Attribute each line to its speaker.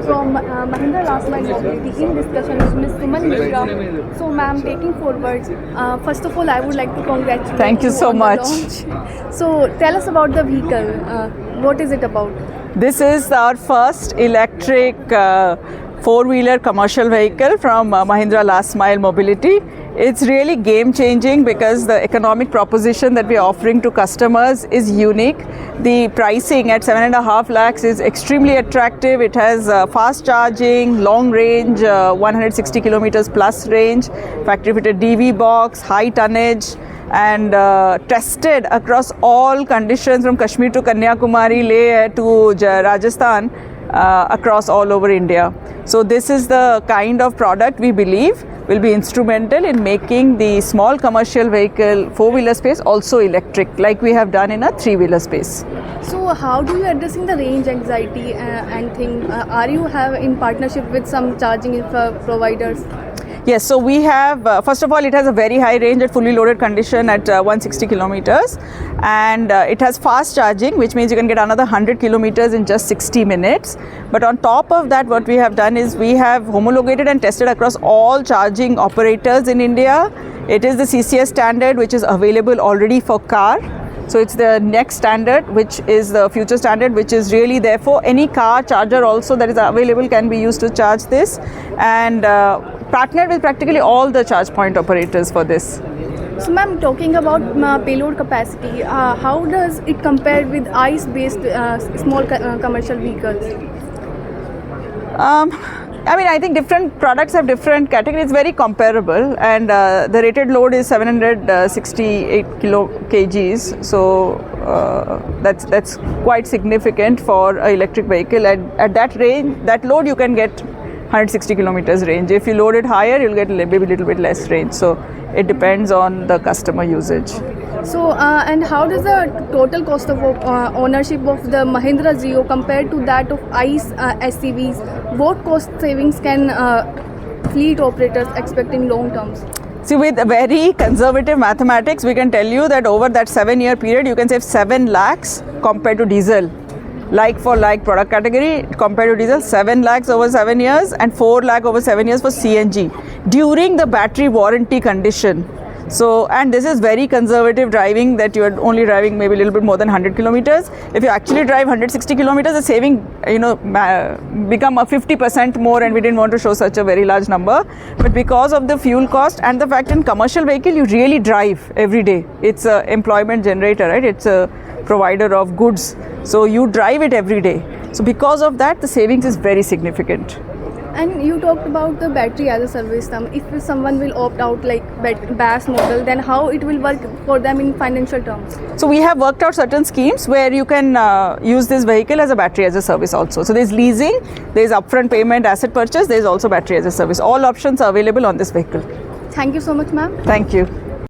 Speaker 1: from Mahindra Last Mile Mobility in discussion with Ms. Suman Mishra. So, ma'am, taking forward, first of all, I would like to congratulate
Speaker 2: Thank you so
Speaker 1: on the
Speaker 2: much.
Speaker 1: launch. So, tell us about the vehicle. What is it about?
Speaker 2: This is our first electric four-wheeler commercial vehicle from Mahindra Last Mile Mobility. It's really game-changing because the economic proposition that we're offering to customers is unique. The pricing at 7.5 lakhs is extremely attractive. It has fast charging, long range, 160 kilometers plus range, factory-fitted DV box, high tonnage, and tested across all conditions from Kashmir to Kanyakumari, Leh to Rajasthan, across all over India. So this is the kind of product we believe will be instrumental in making the small commercial vehicle four-wheeler space also electric, like we have done in a three-wheeler space.
Speaker 1: So, how do you addressing the range anxiety and thing? Are you have in partnership with some charging providers?
Speaker 2: Yes, so we have, first of all, it has a very high range at fully loaded condition at 160 kilometers, and it has fast charging, which means you can get another 100 kilometers in just 60 minutes. But on top of that, what we have done is we have homologated and tested across all charging operators in India. It is the CCS standard, which is available already for car. So it's the next standard, which is the future standard, which is really therefore any car charger also that is available can be used to charge this, and partnered with practically all the charge point operators for this.
Speaker 1: So, ma'am, talking about payload capacity, how does it compare with ICE-based small commercial vehicles?
Speaker 2: I think different products have different categories. It's very comparable, and the rated load is 768 kgs. So that's quite significant for an electric vehicle. At that range, that load you can get 160 kilometers range. If you load it higher, you'll get maybe a little bit less range. So it depends on the customer usage.
Speaker 1: So, and how does the total cost of ownership of the Mahindra Zeo compared to that of ICE SCVs? What cost savings can fleet operators expect in long terms?
Speaker 2: See, with very conservative mathematics, we can tell you that over that 7-year period, you can save 7 lakhs compared to diesel. Like for like product category, compared to diesel, 7 lakhs over 7 years and 4 lakh over 7 years for CNG during the battery warranty condition. So, and this is very conservative driving, that you are only driving maybe a little bit more than 100 kilometers. If you actually drive 160 kilometers, the saving, become a 50% more, and we didn't want to show such a very large number. But because of the fuel cost and the fact in commercial vehicle, you really drive every day. It's a employment generator, right? It's a provider of goods. So you drive it every day. So because of that, the savings is very significant.
Speaker 1: And you talked about the battery as a service. If someone will opt out like BAS model, then how it will work for them in financial terms?
Speaker 2: So we have worked out certain schemes where you can use this vehicle as a battery as a service also. So there's leasing, there's upfront payment, asset purchase, there's also battery as a service. All options are available on this vehicle.
Speaker 1: Thank you so much, ma'am.
Speaker 2: Thank you.